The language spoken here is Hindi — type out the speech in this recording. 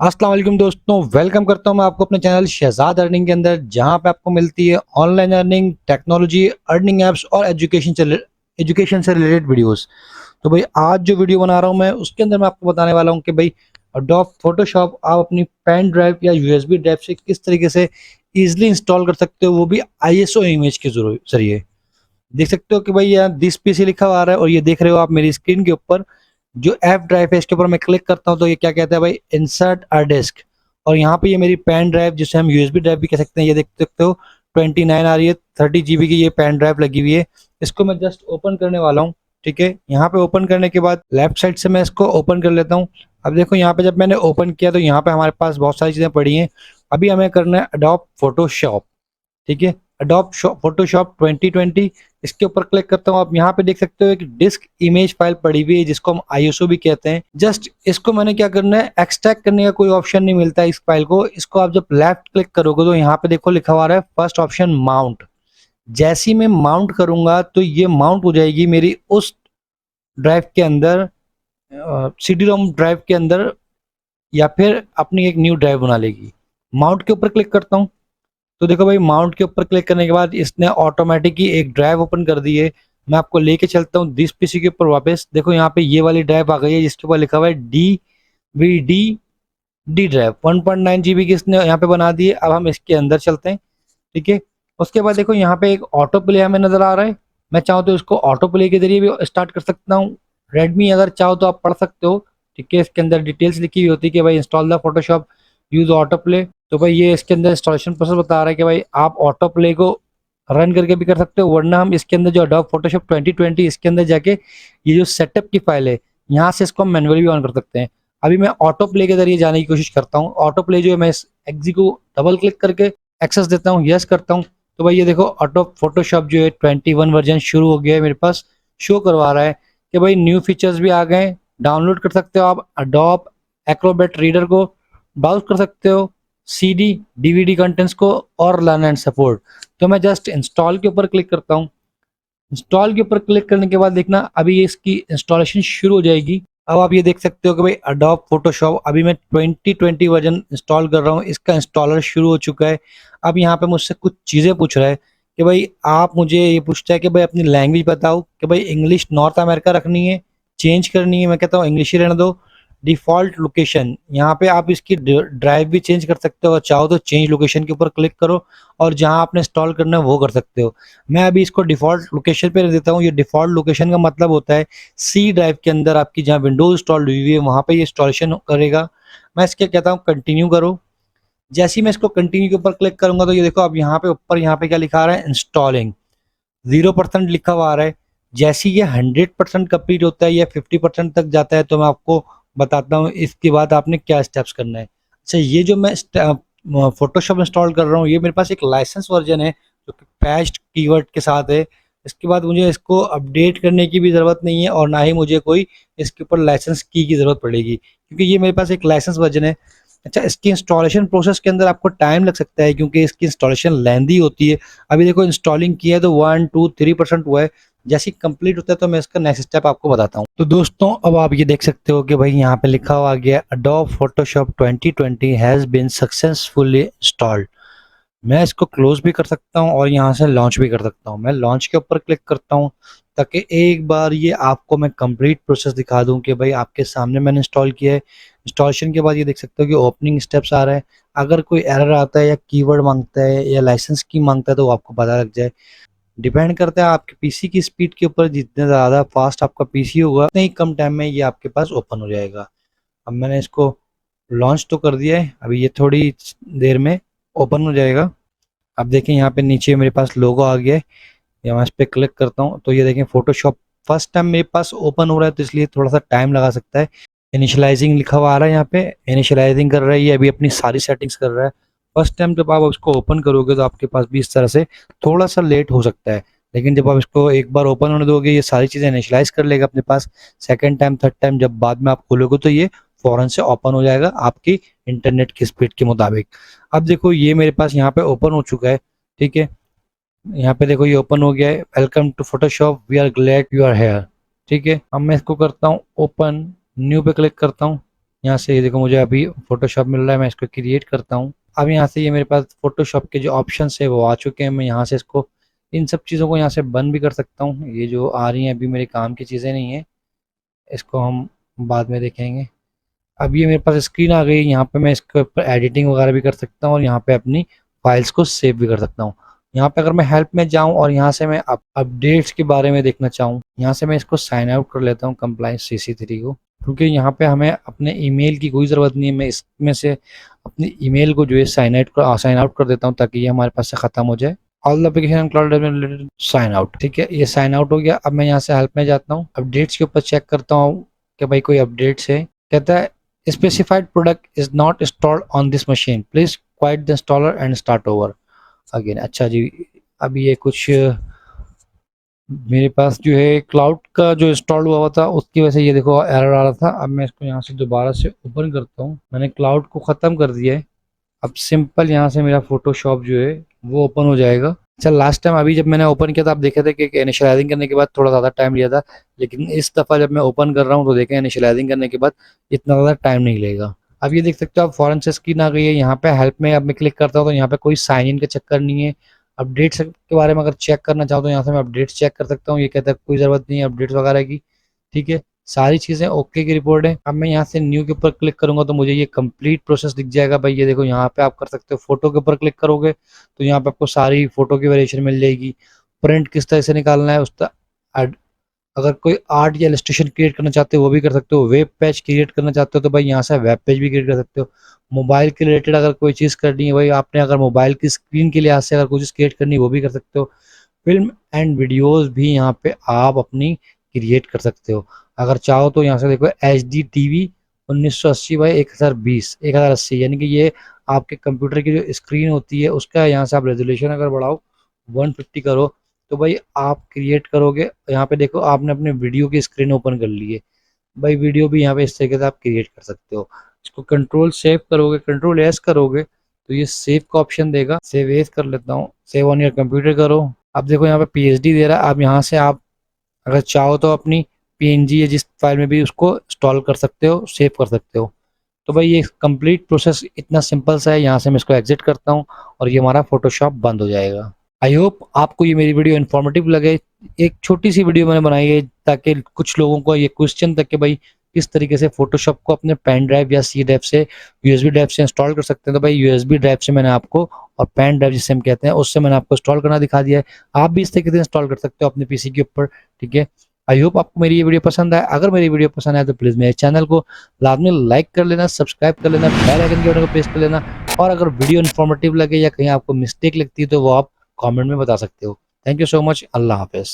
अस्सलाम वालेकुम दोस्तों, वेलकम करता हूं मैं आपको अपने चैनल शहजाद अर्निंग के अंदर, जहां पे आपको मिलती है online earning, technology, earning apps और एजुकेशन से रिलेटेड वीडियोस। तो भाई आज जो वीडियो बना रहा हूं मैं उसके अंदर मैं आपको बताने वाला हूं कि भाई अडोब फोटोशॉप आप अपनी पेन ड्राइव या यूएसबी ड्राइव से किस तरीके से इजिली इंस्टॉल कर सकते हो, वो भी आईएसओ इमेज के जरिए। देख सकते हो कि भाई यहाँ दिस पीसी लिखा हुआ आ रहा है और ये देख रहे हो आप मेरी स्क्रीन के ऊपर जो एफ ड्राइव है, इसके ऊपर मैं क्लिक करता हूँ तो ये क्या कहता है भाई, इंसर्ट हार्ड डिस्क। और यहाँ पे ये मेरी पेन ड्राइव जिसे हम यूएसबी ड्राइव भी कह सकते हैं, ये देख सकते हो 29 आ रही है, 30 GB की ये पेन ड्राइव लगी हुई है। इसको मैं जस्ट ओपन करने वाला हूँ। ठीक है, यहाँ पे ओपन करने के बाद लेफ्ट साइड से मैं इसको ओपन कर लेता हूँ। अब देखो यहाँ पे जब मैंने ओपन किया तो यहाँ पे हमारे पास बहुत सारी चीजें पड़ी हैं। अभी हमें करना है अडोब फोटोशॉप। ठीक है, अडोब फोटोशॉप 2020, इसके ऊपर क्लिक करता हूँ। आप यहाँ पे देख सकते हो एक डिस्क इमेज फाइल पड़ी हुई है जिसको हम आईएसओ भी कहते हैं। जस्ट इसको मैंने क्या करना है, एक्सट्रैक्ट करने का कोई ऑप्शन नहीं मिलता है इस फाइल को। इसको आप जब लेफ्ट क्लिक करोगे तो यहाँ पे देखो लिखा हुआ है फर्स्ट ऑप्शन माउंट। जैसे ही मैं माउंट करूंगा तो ये माउंट हो जाएगी मेरी उस ड्राइव के अंदर, सीडी रोम ड्राइव के अंदर, या फिर अपनी एक न्यू ड्राइव बना लेगी। माउंट के ऊपर क्लिक करता हूँ तो देखो भाई माउंट के ऊपर क्लिक करने के बाद इसने ऑटोमेटिक ही एक ड्राइव ओपन कर दी है। मैं आपको लेके चलता हूँ दिस पीसी के ऊपर वापस। देखो यहाँ पे ये वाली ड्राइव आ गई है जिसके ऊपर लिखा हुआ है डी ड्राइव 1.9 GB की इसने यहाँ पे बना दी है। अब हम इसके अंदर चलते हैं। ठीक है, उसके बाद देखो यहाँ पे एक ऑटो प्ले हमें नजर आ रहा है। मैं चाहूँ तो इसको ऑटो प्ले के जरिए भी स्टार्ट कर सकता हूँ। रेडमी अगर चाहो तो आप पढ़ सकते हो। ठीक है, इसके अंदर डिटेल्स लिखी हुई होती है कि भाई install the Photoshop, use auto play. तो भाई ये इसके अंदर इंस्टॉलेशन प्रोसेस बता रहा है कि भाई आप ऑटो प्ले को रन करके भी कर सकते हो, वरना हम इसके अंदर जो अडोब फोटोशॉप 2020 इसके अंदर जाके ये जो सेटअप की फाइल है यहाँ से इसको हम मैनुअली भी ऑन कर सकते हैं। अभी मैं ऑटो प्ले के जरिए जाने की कोशिश करता हूँ। ऑटो प्ले जो है मैं इस एक्जी को डबल क्लिक करके एक्सेस देता हूँ, यस करता हूँ। तो भाई ये देखो अडोब फोटोशॉप जो है 21 वर्जन शुरू हो गया है मेरे पास, शो करवा रहा है कि भाई न्यू फीचर्स भी आ गए। डाउनलोड कर सकते हो आप अडोब एक्रोबैट रीडर को, ब्राउज कर सकते हो सीडी डीवीडी कंटेंट्स को, और लर्न एंड सपोर्ट। तो मैं जस्ट इंस्टॉल के ऊपर क्लिक करता हूँ। इंस्टॉल के ऊपर क्लिक करने के बाद देखना अभी ये इसकी इंस्टॉलेशन शुरू हो जाएगी। अब आप ये देख सकते हो कि भाई अडोब फोटोशॉप अभी मैं 2020 वर्जन इंस्टॉल कर रहा हूँ, इसका इंस्टॉलर शुरू हो चुका है। अब यहाँ पे मुझसे कुछ चीज़ें पूछ रहा है कि भाई आप, मुझे ये पूछता है कि भाई अपनी लैंग्वेज बताओ कि भाई इंग्लिश नॉर्थ अमेरिका रखनी है, चेंज करनी है। मैं कहता हूँ इंग्लिश ही रहने दो। डिफॉल्ट लोकेशन, यहाँ पे आप इसकी ड्राइव भी चेंज कर सकते हो, चाहो तो चेंज लोकेशन के ऊपर क्लिक करो और जहाँ आपने इंस्टॉल करना है वो कर सकते हो। मैं अभी इसको डिफॉल्ट लोकेशन पे रख देता हूँ। ये डिफॉल्ट लोकेशन का मतलब होता है सी ड्राइव के अंदर आपकी जहाँ विंडोज इंस्टॉल हुई हुई है वहाँ पे ये इंस्टॉलेशन करेगा। मैं इसके कहता हूँ कंटिन्यू करो। जैसे ही मैं इसको कंटिन्यू के ऊपर क्लिक करूंगा तो ये देखो अब यहाँ पे ऊपर यहाँ पे क्या लिखा आ रहा है, इंस्टॉलिंग 0% लिखा हुआ आ रहा है। जैसे ही ये 100% कंप्लीट होता है या 50% तक जाता है तो मैं आपको बताता हूँ इसके बाद आपने क्या स्टेप्स करना है। अच्छा, ये जो मैं फोटोशॉप इंस्टॉल कर रहा हूँ ये मेरे पास एक लाइसेंस वर्जन है जो कि पैच्ड कीवर्ड के साथ है। इसके बाद मुझे इसको अपडेट करने की भी ज़रूरत नहीं है और ना ही मुझे कोई इसके ऊपर लाइसेंस की ज़रूरत पड़ेगी, क्योंकि ये मेरे पास एक लाइसेंस वर्जन है। अच्छा, इसकी इंस्टॉलेशन प्रोसेस के अंदर आपको टाइम लग सकता है क्योंकि इसकी इंस्टॉलेशन लेंदी होती है। अभी देखो इंस्टॉलिंग किया है तो 1 2 3% हुआ है। जैसे ही कंप्लीट होता है तो मैं इसका नेक्स्ट स्टेप आपको बताता हूँ। तो दोस्तों अब आप ये देख सकते हो कि भाई यहाँ पे लिखा हुआ गया Adobe Photoshop 2020 has been successfully installed. मैं इसको क्लोज भी कर सकता हूँ और यहाँ से लॉन्च भी कर सकता हूँ। मैं लॉन्च के ऊपर क्लिक करता हूँ ताकि एक बार ये आपको मैं कंप्लीट प्रोसेस दिखा दूँ कि भाई आपके सामने मैंने इंस्टॉल किया है। इंस्टॉलेशन के बाद ये देख सकते हो कि ओपनिंग स्टेप्स आ रहा है। अगर कोई एरर आता है या कीवर्ड मांगता है या लाइसेंस की मांगता है तो वो आपको पता लग जाए। डिपेंड करता है आपके पीसी की स्पीड के ऊपर, जितने ज़्यादा फास्ट आपका पीसी होगा उतने ही कम टाइम में ये आपके पास ओपन हो जाएगा। अब मैंने इसको लॉन्च तो कर दिया है, अभी ये थोड़ी देर में ओपन हो जाएगा। अब देखें यहाँ पे नीचे मेरे पास लोगो आ गया है, या मैं इस पर क्लिक करता हूँ तो ये देखें फोटोशॉप फर्स्ट टाइम मेरे पास ओपन हो रहा है तो इसलिए थोड़ा सा टाइम लगा सकता है। इनिशियलाइजिंग लिखा हुआ आ रहा है, यहाँ पे इनिशियलाइजिंग कर रहा है, ये अभी अपनी सारी सेटिंग्स कर रहा है। फर्स्ट टाइम जब आप इसको ओपन करोगे तो आपके पास भी इस तरह से थोड़ा सा लेट हो सकता है, लेकिन जब आप इसको एक बार ओपन होने दोगे ये सारी चीज़ें इनिशियलाइज कर लेगा अपने पास। सेकेंड टाइम थर्ड टाइम जब बाद में आप खोलोगे तो ये फ़ौरन से ओपन हो जाएगा आपकी इंटरनेट की स्पीड के मुताबिक। अब देखो ये मेरे पास यहाँ पे ओपन हो चुका है। ठीक है, यहाँ पे देखो ये ओपन हो गया है। Welcome to Photoshop, we are glad you are here. ठीक है, अब मैं इसको करता हूँ ओपन, न्यू पे क्लिक करता हूँ। यहाँ से ये देखो मुझे अभी फोटोशॉप मिल रहा है, मैं इसको क्रिएट करता हूँ। अब यहाँ से ये मेरे पास फोटोशॉप के जो ऑप्शंस है वो आ चुके हैं। मैं यहाँ से इसको इन सब चीज़ों को यहाँ से बंद भी कर सकता हूँ। ये जो आ रही हैं अभी मेरे काम की चीज़ें नहीं है, इसको हम बाद में देखेंगे। अब ये मेरे पास स्क्रीन आ गई, यहाँ पे मैं इसके ऊपर एडिटिंग वगैरह भी कर सकता हूँ और यहाँ पे अपनी फाइल्स को सेव भी कर सकता हूँ। यहाँ पे अगर मैं हेल्प में जाऊँ और यहाँ से मैं अपडेट्स के बारे में देखना चाहूँ, यहाँ से मैं इसको साइन आउट कर लेता हूँ कंप्लायंस CC3 को, क्योंकि यहाँ पे हमें अपने ईमेल की कोई ज़रूरत नहीं है। मैं इसमें से अपनी ईमेल को जो है साइन आउट कर देता हूँ ताकि ये हमारे पास से ख़त्म हो जाए। All the application cloud related sign out, ठीक है, ये साइन आउट हो गया। अब मैं यहाँ से हेल्प में जाता हूँ, अपडेट्स के ऊपर चेक करता हूँ कि भाई कोई अपडेट्स है। कहता है specified product is not installed on this machine, please quiet the installer and start over again। अच्छा जी, अभी ये कुछ मेरे पास जो है क्लाउड का जो इंस्टॉल हुआ था उसकी वजह से ये देखो एरर आ रहा था। अब मैं इसको यहाँ से दोबारा से ओपन करता हूँ, मैंने क्लाउड को ख़त्म कर दिया है। अब सिंपल यहाँ से मेरा फोटोशॉप जो है वो ओपन हो जाएगा। अच्छा, लास्ट टाइम अभी जब मैंने ओपन किया था आप देखे थे कि इनिशियलाइजिंग करने के बाद थोड़ा ज़्यादा टाइम लिया था, लेकिन इस दफ़ा जब मैं ओपन कर रहा हूँ तो देखें इनिशियलाइजिंग करने के बाद इतना ज़्यादा टाइम नहीं लगेगा। अब ये देख सकते हो आप फॉरन से स्क्रीन आ गई है। यहाँ पे हेल्प में अब मैं क्लिक करता हूँ तो यहाँ पे कोई साइन इन का चक्कर नहीं है। अपडेट्स के बारे में अगर चेक करना चाहो तो यहाँ से मैं अपडेट्स चेक कर सकता हूँ। ये कहता है कोई ज़रूरत नहीं है अपडेट्स वगैरह की, ठीक है, सारी चीज़ें ओके की रिपोर्ट है। अब मैं यहाँ से न्यू के ऊपर क्लिक करूंगा तो मुझे ये कंप्लीट प्रोसेस दिख जाएगा। भाई ये देखो यहाँ पे आप कर सकते हो, फोटो के ऊपर क्लिक करोगे तो यहाँ पे आपको सारी फोटो की वेरिएशन मिल जाएगी। प्रिंट किस तरह से निकालना है उसका, अगर कोई आर्ट या इलस्ट्रेशन क्रिएट करना चाहते हो वो भी कर सकते हो। वेब पेज क्रिएट करना चाहते हो तो भाई यहाँ से वेब पेज भी क्रिएट कर सकते हो। मोबाइल के रिलेटेड अगर कोई चीज़ करनी है भाई आपने, अगर मोबाइल की स्क्रीन के लिहाज से अगर कोई चीज़ क्रिएट करनी है वो भी कर सकते हो। फिल्म एंड वीडियोस भी यहाँ पे आप अपनी क्रिएट कर सकते हो। अगर चाहो तो यहाँ से देखो HD TV 1980 बाई 1020 यानी कि ये आपके कंप्यूटर की जो स्क्रीन होती है उसका यहाँ से आप रेजोल्यूशन अगर बढ़ाओ 150 करो तो भाई आप क्रिएट करोगे। यहाँ पे देखो आपने अपने वीडियो की स्क्रीन ओपन कर ली है, भाई वीडियो भी यहाँ पे इस तरीके से आप क्रिएट कर सकते हो। इसको कंट्रोल सेव करोगे, कंट्रोल एस करोगे तो ये सेव का ऑप्शन देगा। सेव एस कर लेता हूँ, सेव ऑन योर कंप्यूटर करो। अब देखो यहाँ पे PhD दे रहा है। अब यहाँ से आप अगर चाहो तो अपनी PNG या जिस फाइल में भी उसको इंस्टॉल कर सकते हो, सेव कर सकते हो। तो भाई ये कंप्लीट प्रोसेस इतना सिंपल सा है। यहाँ से मैं इसको एग्जिट करता हूँ और ये हमारा फोटोशॉप बंद हो जाएगा। आई होप आपको ये मेरी वीडियो इन्फॉर्मेटिव लगे। एक छोटी सी वीडियो मैंने बनाई है ताकि कुछ लोगों को ये क्वेश्चन तक कि भाई किस तरीके से फोटोशॉप को अपने पेन ड्राइव या C ड्राइव से, USB ड्राइव से इंस्टॉल कर सकते हैं। तो भाई USB ड्राइव से मैंने आपको, और पेन ड्राइव जिसे हम कहते हैं, उससे मैंने आपको इंस्टॉल करना दिखा दिया है। आप भी इस तरीके से इंस्टॉल कर सकते हो अपने PC के ऊपर, ठीक है। आई होप आपको मेरी ये वीडियो पसंद आए। अगर मेरी वीडियो पसंद आए तो प्लीज़ मेरे चैनल को लाजमी लाइक कर लेना, सब्सक्राइब कर लेना, बेल आइकन के बटन को प्रेस कर लेना। और अगर वीडियो इन्फॉर्मेटिव लगे या कहीं आपको मिस्टेक लगती है तो वो आप कमेंट में बता सकते हो। Thank you so much. अल्लाह हाफ़िज़।